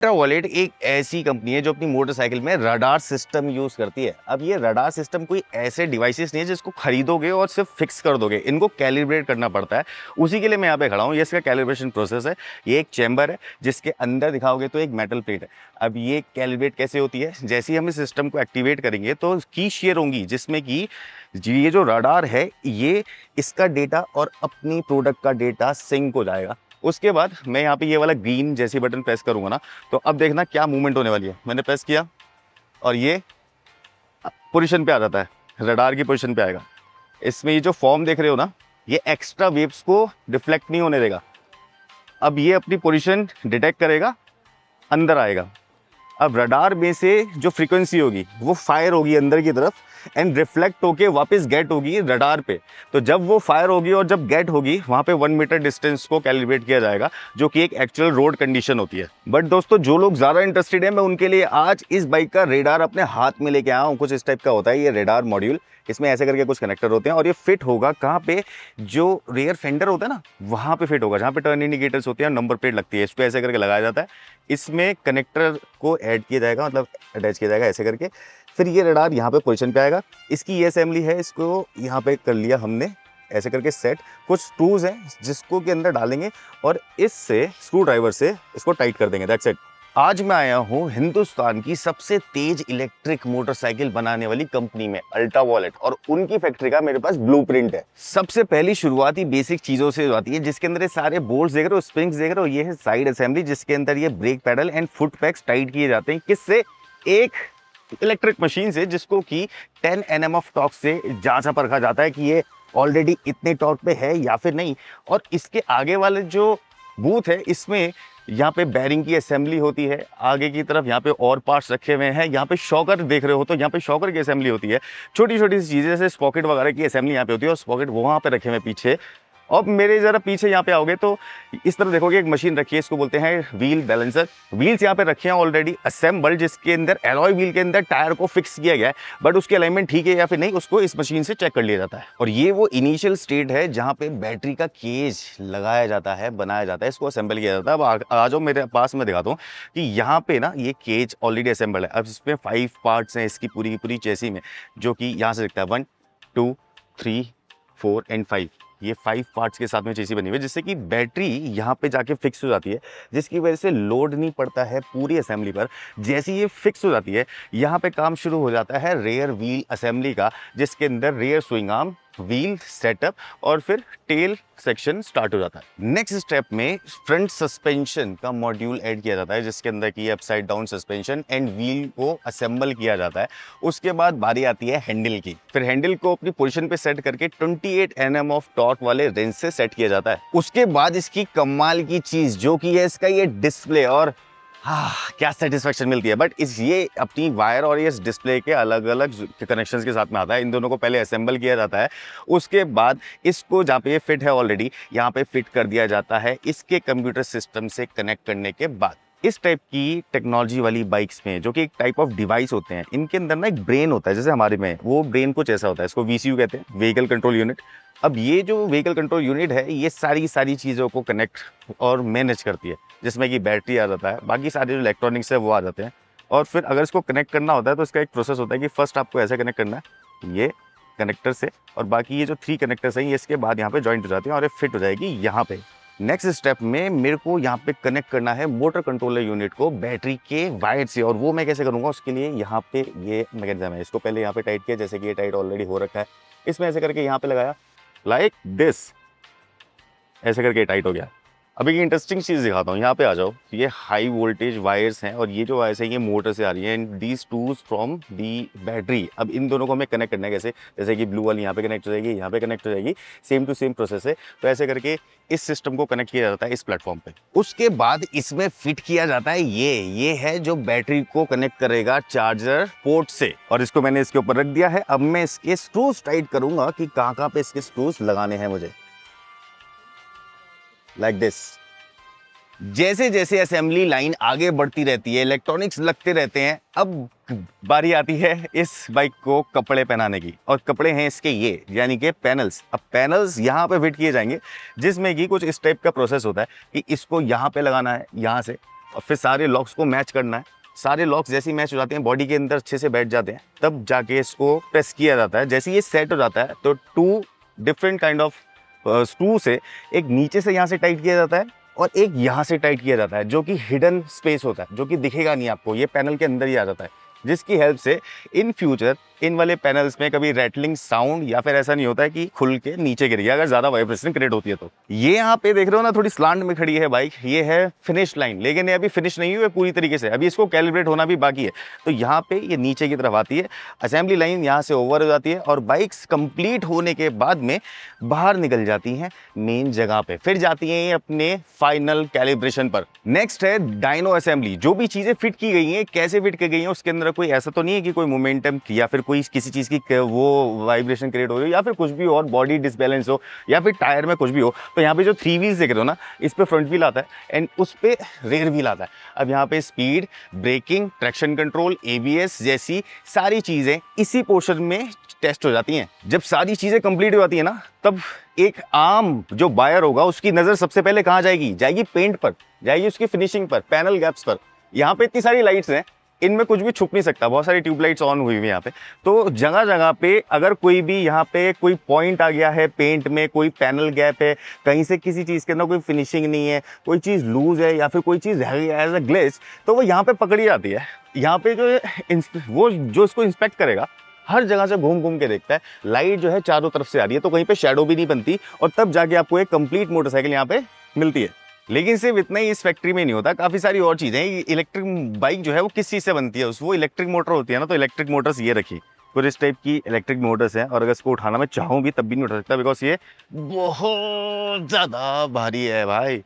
Ultraviolet एक ऐसी company है जो अपनी मोटरसाइकिल में रडार सिस्टम यूज करती है। अब ये रडार सिस्टम कोई ऐसे डिवाइसेस नहीं है जिसको खरीदोगे और सिर्फ फिक्स कर दोगे, इनको कैलिब्रेट करना पड़ता है। उसी के लिए मैं यहाँ पे खड़ा हूँ। ये इसका कैलिब्रेशन प्रोसेस है। ये एक चैम्बर है जिसके अंदर दिखाओगे तो एक मेटल प्लेट है। अब ये कैलिब्रेट कैसे होती है, जैसे ही हम इस सिस्टम को एक्टिवेट करेंगे तो की शेयर होंगी, जिसमें कि ये जो रडार है ये इसका डेटा और अपनी प्रोडक्ट का डेटा सिंक हो जाएगा। उसके बाद मैं यहाँ पे ये वाला ग्रीन जैसी बटन प्रेस करूंगा ना, तो अब देखना क्या मूवमेंट होने वाली है। मैंने प्रेस किया और ये पोजीशन पे आ जाता है, रडार की पोजीशन पे आएगा। इसमें ये जो फॉर्म देख रहे हो ना, ये एक्स्ट्रा वेव्स को रिफ्लेक्ट नहीं होने देगा। अब ये अपनी पोजीशन डिटेक्ट करेगा, अंदर आएगा। अब रडार में से जो फ्रीक्वेंसी होगी वो फायर होगी अंदर की तरफ एंड रिफ्लेक्ट होके वापस गेट होगी रडार पे। तो जब वो फायर होगी और जब गेट होगी, वहाँ पे 1 मीटर डिस्टेंस को कैलिब्रेट किया जाएगा, जो कि एक एक्चुअल रोड कंडीशन होती है। बट दोस्तों, जो लोग ज़्यादा इंटरेस्टेड हैं, मैं उनके लिए आज इस बाइक का रेडार अपने हाथ में लेके आया हूँ। कुछ इस टाइप का होता है ये रेडार मॉड्यूल। इसमें ऐसे करके कुछ कनेक्टर होते हैं और ये फिट होगा कहाँ पे, जो रेयर फेंडर होता है ना, वहाँ पे फिट होगा, जहाँ पे टर्न इंडिकेटर्स होते हैं, नंबर प्लेट लगती है। इसको ऐसे करके लगाया जाता है। इसमें कनेक्टर को ऐड किया जाएगा, मतलब अटैच किया जाएगा ऐसे करके। फिर ये रडार यहाँ पे पोजीशन पे आएगा। इसकी ये असेंबली है, इसको यहाँ पे कर लिया हमने ऐसे करके सेट। कुछ स्क्रूज हैं जिसको के अंदर डालेंगे और इससे स्क्रू ड्राइवर से इसको टाइट कर देंगे। That's it. आज मैं आया हूँ हिंदुस्तान की सबसे तेज इलेक्ट्रिक मोटरसाइकिल बनाने वाली कंपनी में, अल्ट्रावॉयलेट, और उनकी फैक्ट्री का मेरे पास ब्लूप्रिंट है। सबसे पहली शुरुआती बेसिक चीजों से आती है, जिसके अंदर ये सारे बोल्ट्स देख रहे हो, स्प्रिंग्स देख रहे हो। ये है साइड असेंबली, जिसके अंदर ये brake pedal and foot pegs tight किए जाते हैं। किससे? एक इलेक्ट्रिक मशीन से, जिसको कि 10 Nm ऑफ टॉर्क से जांचा परखा जाता है कि ये ऑलरेडी इतने टॉर्क पे है या फिर नहीं। और इसके आगे वाले जो बूथ है, इसमें यहाँ पे बैरिंग की असेंबली होती है। आगे की तरफ यहाँ पे और पार्ट्स रखे हुए हैं। यहाँ पे शॉकर देख रहे हो तो यहाँ पे शॉकर की असेंबली होती है। छोटी छोटी सी चीज़ें जैसे स्पॉकेट वगैरह की असेंबली यहाँ पे होती है और स्पॉकेट वहाँ पे रखे हुए पीछे। अब मेरे ज़रा पीछे यहाँ पे आओगे तो इस तरह देखोगे एक मशीन रखी है, इसको बोलते हैं व्हील बैलेंसर। व्हील्स यहाँ पे रखे हैं ऑलरेडी असेंबल, जिसके अंदर एलॉय व्हील के अंदर टायर को फिक्स किया गया है। बट उसकी अलाइनमेंट ठीक है या फिर नहीं, उसको इस मशीन से चेक कर लिया जाता है। और ये वो इनिशियल स्टेट है जहाँ पे बैटरी का केज लगाया जाता है, बनाया जाता है, इसको असेंबल किया जाता है। अब आ जाओ मेरे पास, मैं दिखाता हूँ कि यहाँ पे ना ये केज ऑलरेडी असेंबल है। अब इसमें 5 पार्ट्स हैं इसकी पूरी की पूरी चेसी में, जो कि यहाँ से दिखता है 1 2 3 4 एंड 5। ये 5 पार्ट्स के साथ में चेसी बनी हुई है, जिससे कि बैटरी यहाँ पे जाके फिक्स हो जाती है, जिसकी वजह से लोड नहीं पड़ता है पूरी असेंबली पर। जैसे ये फिक्स हो जाती है, यहाँ पे काम शुरू हो जाता है रेयर व्हील असेंबली का, जिसके अंदर rear swing arm, wheel setup और फिर टेल सेक्शन स्टार्ट हो जाता है। नेक्स्ट स्टेप में फ्रंट सस्पेंशन का मॉड्यूल ऐड किया जाता है, जिसके अंदर की upside down suspension and wheel को असेंबल किया जाता है। उसके बाद बारी आती है हैंडल की। फिर हैंडल को अपनी पोजीशन पे सेट करके 28 Nm ऑफ टॉर्क वाले रेंज से सेट किया जाता है। उसके बाद इसकी कमाल की चीज जो कि है इसका ये डिस्प्ले, और क्या सेटिस्फेक्शन मिलती है। बट ये अपनी वायर और इस डिस्प्ले के अलग अलग कनेक्शंस के साथ में आता है। इन दोनों को पहले असेंबल किया जाता है, उसके बाद इसको जहाँ पे ये फिट है ऑलरेडी, यहाँ पे फिट कर दिया जाता है इसके कंप्यूटर सिस्टम से कनेक्ट करने के बाद। इस टाइप की टेक्नोलॉजी वाली बाइक्स में, जो कि एक टाइप ऑफ डिवाइस होते हैं, इनके अंदर ना एक ब्रेन होता है, जैसे हमारे में वो ब्रेन कुछ ऐसा होता है। इसको VCU कहते हैं, व्हीकल कंट्रोल यूनिट। अब ये जो व्हीकल कंट्रोल यूनिट है, ये सारी चीज़ों को कनेक्ट और मैनेज करती है, जिसमें कि बैटरी आ जाता है, बाकी सारे जो इलेक्ट्रॉनिक्स है वो आ जाते हैं। और फिर अगर इसको कनेक्ट करना होता है तो इसका एक प्रोसेस होता है कि फर्स्ट आपको ऐसे कनेक्ट करना है ये कनेक्टर से, और बाकी ये जो 3 कनेक्टर्स हैं ये इसके बाद यहाँ पे जॉइंट हो जाती हैं और ये फिट हो जाएगी यहाँ पे। नेक्स्ट स्टेप में मेरे को यहाँ पे कनेक्ट करना है मोटर कंट्रोलर यूनिट को बैटरी के वायर से, और वो मैं कैसे करूँगा, उसके लिए यहाँ पे ये मैकेनिज्म है। इसको पहले यहाँ पे टाइट किया, जैसे कि ये टाइट ऑलरेडी हो रखा है। इसमें ऐसे करके यहाँ पे लगाया, लाइक दिस, ऐसे करके टाइट हो गया। अब एक इंटरेस्टिंग चीज़ दिखाता हूँ, यहाँ पे आ जाओ। ये हाई वोल्टेज वायर्स हैं और ये जो वायर्स हैं ये मोटर से आ रही है, and these twos from the battery. अब इन दोनों को हमें कनेक्ट करना है कैसे, जैसे कि ब्लू वाली यहाँ पे कनेक्ट हो जाएगी, यहाँ पे कनेक्ट हो जाएगी, सेम टू सेम प्रोसेस है। तो ऐसे करके इस सिस्टम को कनेक्ट किया जाता है इस प्लेटफॉर्म पे। उसके बाद इसमें फिट किया जाता है ये है जो बैटरी को कनेक्ट करेगा चार्जर पोर्ट से, और इसको मैंने इसके ऊपर रख दिया है। अब मैं इसके स्क्रूज टाइट करूंगा कि कहाँ पे इसके स्क्रूज लगाने हैं मुझे, लाइक दिस। जैसे जैसे असेंबली लाइन आगे बढ़ती रहती है, इलेक्ट्रॉनिक्स लगते रहते हैं, अब बारी आती है इस बाइक को कपड़े पहनाने की। और कपड़े हैं इसके ये, यानी कि पैनल्स। अब पैनल्स यहाँ पे फिट किए जाएंगे, जिसमें कि कुछ इस टाइप का प्रोसेस होता है कि इसको यहाँ पे लगाना है, यहाँ से और फिर सारे लॉक्स को मैच करना है। सारे लॉक्स जैसे ही मैच हो जाते हैं, बॉडी के अंदर अच्छे से बैठ जाते हैं, तब जाके इसको प्रेस किया जाता है। जैसे ये सेट हो जाता है तो 2 डिफरेंट काइंड ऑफ स्क्रू से एक नीचे से यहाँ से टाइट किया जाता है और एक यहाँ से टाइट किया जाता है, जो कि हिडन स्पेस होता है, जो कि दिखेगा नहीं आपको, ये पैनल के अंदर ही आ जाता है, जिसकी हेल्प से इन फ्यूचर इन वाले पैनल्स में कभी रैटलिंग साउंड या फिर ऐसा नहीं होता है कि खुल के नीचे गिर गया अगर ज़्यादा वाइब्रेशन क्रिएट होती है तो। ये यहाँ पे देख रहे हो ना, थोड़ी स्लांट में खड़ी है बाइक, ये है फिनिश लाइन, लेकिन ये अभी फिनिश नहीं हुई है पूरी तरीके से, अभी इसको कैलिब्रेट होना भी बाकी है। तो यहाँ पे ये नीचे की तरफ आती है, असेंबली लाइन यहाँ से ओवर हो जाती है और बाइक्स कंप्लीट होने के बाद में बाहर निकल जाती हैं मेन जगह पे, फिर जाती हैं अपने फाइनल कैलिब्रेशन पर। नेक्स्ट है डायनो असेंबली। जो भी चीज़ें फिट की गई हैं, कैसे फिट की गई हैं, उसके अंदर कोई ऐसा तो नहीं है कि कोई मोमेंटम या फिर कोई किसी चीज़ की वो वाइब्रेशन क्रिएट हो रही हो या फिर कुछ भी और बॉडी डिसबैलेंस हो या फिर टायर में कुछ भी हो। तो यहाँ पे जो 3 व्हील्स देख रहे हो ना, इस पे फ्रंट व्हील आता है एंड उस पे रेयर व्हील आता है। अब यहाँ पे speed, braking, traction control, ABS जैसी सारी चीज़ें इसी पोर्शन में टेस्ट हो जाती हैं। जब सारी चीज़ें कंप्लीट हो जाती है ना, तब एक आम जो बायर होगा उसकी नज़र सबसे पहले कहाँ जाएगी? जाएगी पेंट पर, जाएगी उसकी फिनिशिंग पर, पैनल गैप्स पर। यहाँ पे इतनी सारी लाइट्स हैं, इनमें कुछ भी छुप नहीं सकता, बहुत सारी ट्यूबलाइट्स ऑन हुई हुई है यहाँ पे। तो जगह जगह पे अगर कोई भी यहाँ पे कोई पॉइंट आ गया है पेंट में, कोई पैनल गैप है, कहीं से किसी चीज़ के अंदर कोई फिनिशिंग नहीं है, कोई चीज़ लूज है या फिर कोई चीज़ है एज अ ग्लिच, तो वो यहाँ पे पकड़ी जाती है। यहाँ पे वो जो इसको इंस्पेक्ट करेगा हर जगह से घूम घूम के देखता है, लाइट जो है चारों तरफ से आ रही है, तो कहीं पे शैडो भी नहीं बनती और तब जाके आपको एक कंप्लीट मोटरसाइकिल यहाँ पे मिलती है। लेकिन सिर्फ इतना ही इस फैक्ट्री में नहीं होता, काफ़ी सारी और चीज़ें हैं। इलेक्ट्रिक बाइक जो है वो किस चीज़ से बनती है, वो इलेक्ट्रिक मोटर होती है ना, तो इलेक्ट्रिक मोटर्स ये रखी, कुछ इस टाइप की इलेक्ट्रिक मोटर्स हैं और अगर इसको उठाना मैं चाहूँ भी तब भी नहीं उठा सकता, बिकॉज ये बहुत ज़्यादा भारी है भाई।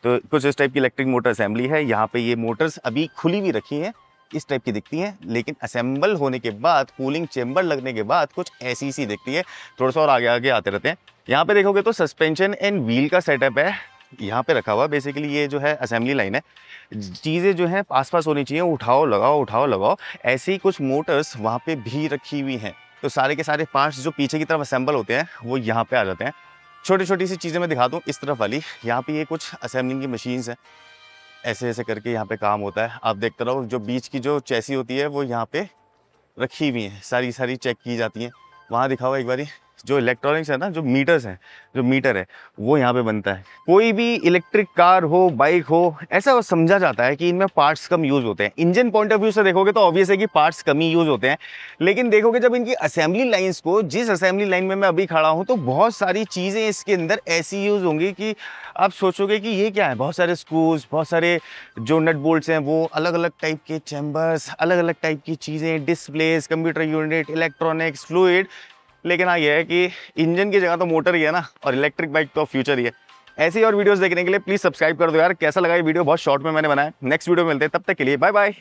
तो कुछ इस टाइप की इलेक्ट्रिक मोटर असेंबली है। यहाँ पे ये मोटर्स अभी खुली हुई रखी हैं, इस टाइप की दिखती हैं, लेकिन असेंबल होने के बाद, कूलिंग चेंबर लगने के बाद कुछ ऐसी सी दिखती है। थोड़ा सा और आगे आगे आते रहते हैं। यहाँ पे देखोगे तो सस्पेंशन एंड व्हील का सेटअप है यहाँ पे रखा हुआ। बेसिकली ये जो है असेंबली लाइन है, चीज़ें जो हैं पास पास होनी चाहिए, उठाओ लगाओ। ऐसे ही कुछ मोटर्स वहाँ पे भी रखी हुई हैं। तो सारे के सारे पार्ट्स जो पीछे की तरफ असेंबल होते हैं वो यहाँ पे आ जाते हैं। छोटी छोटी सी चीज़ें मैं दिखा दूँ इस तरफ वाली, यहाँ पे ये कुछ असेंबलिंग की मशीन्स हैं, ऐसे ऐसे करके यहाँ पे काम होता है। आप देखते रहो, जो बीच की जो चैसी होती है वो यहाँ पे रखी हुई हैं, सारी चेक की जाती हैं। वहाँ दिखाओ एक बारी, जो इलेक्ट्रॉनिक्स है ना, जो मीटर्स हैं, जो मीटर है वो यहाँ पे बनता है। कोई भी इलेक्ट्रिक कार हो, बाइक हो, ऐसा समझा जाता है कि इनमें पार्ट्स कम यूज़ होते हैं। इंजन पॉइंट ऑफ व्यू से देखोगे तो ऑब्वियस है कि पार्ट्स कम ही यूज़ होते हैं, लेकिन देखोगे जब इनकी असेंबली लाइन्स को, जिस असेंबली लाइन में मैं अभी खड़ा हूँ, तो बहुत सारी चीज़ें इसके अंदर ऐसी यूज़ होंगी कि आप सोचोगे कि ये क्या है। बहुत सारे स्क्रूज, बहुत सारे जो नट बोल्ट्स हैं, वो अलग अलग टाइप के चैम्बर्स, अलग अलग टाइप की चीज़ें, displace, computer unit, electronics, fluid. लेकिन हाँ, ये है कि इंजन की जगह तो मोटर ही है ना, और इलेक्ट्रिक बाइक तो फ्यूचर ही है। ऐसी और वीडियोस देखने के लिए प्लीज़ सब्सक्राइब कर दो यार। कैसा लगा ये वीडियो? बहुत शॉर्ट में मैंने बनाया। नेक्स्ट वीडियो में मिलते हैं, तब तक के लिए बाय बाय।